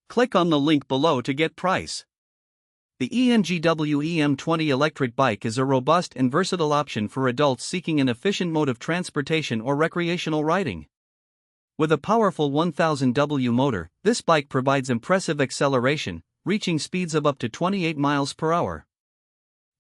Click on the link below to get price. The ENGWE M20 Electric Bike is a robust and versatile option for adults seeking an efficient mode of transportation or recreational riding. With a powerful 1000W motor, this bike provides impressive acceleration, reaching speeds of up to 28 miles per hour.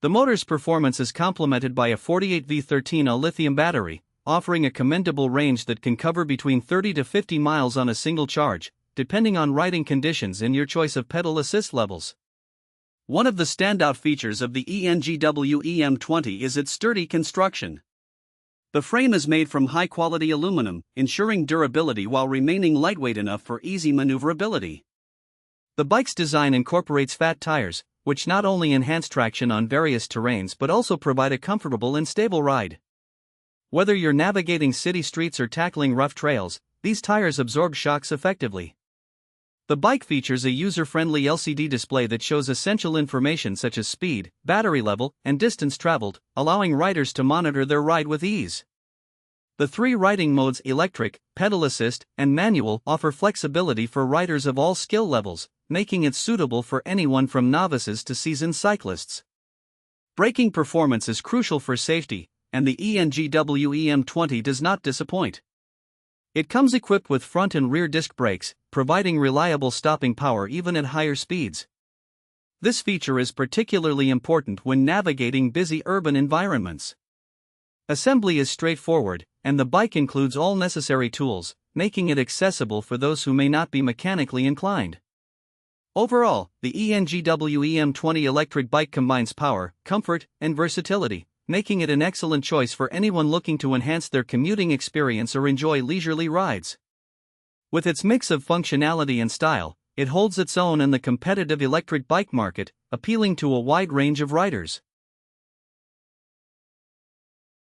The motor's performance is complemented by a 48V13A lithium battery, offering a commendable range that can cover between 30 to 50 miles on a single charge, depending on riding conditions and your choice of pedal assist levels. One of the standout features of the ENGWE M20 is its sturdy construction. The frame is made from high-quality aluminum, ensuring durability while remaining lightweight enough for easy maneuverability. The bike's design incorporates fat tires, which not only enhance traction on various terrains but also provide a comfortable and stable ride. Whether you're navigating city streets or tackling rough trails, these tires absorb shocks effectively. The bike features a user-friendly LCD display that shows essential information such as speed, battery level, and distance traveled, allowing riders to monitor their ride with ease. The three riding modes electric, pedal assist, and manual offer flexibility for riders of all skill levels, making it suitable for anyone from novices to seasoned cyclists. Braking performance is crucial for safety, and the ENGWE M20 does not disappoint. It comes equipped with front and rear disc brakes, providing reliable stopping power even at higher speeds. This feature is particularly important when navigating busy urban environments. Assembly is straightforward, and the bike includes all necessary tools, making it accessible for those who may not be mechanically inclined. Overall, the ENGWE M20 electric bike combines power, comfort, and versatility, making it an excellent choice for anyone looking to enhance their commuting experience or enjoy leisurely rides. With its mix of functionality and style, it holds its own in the competitive electric bike market, appealing to a wide range of riders.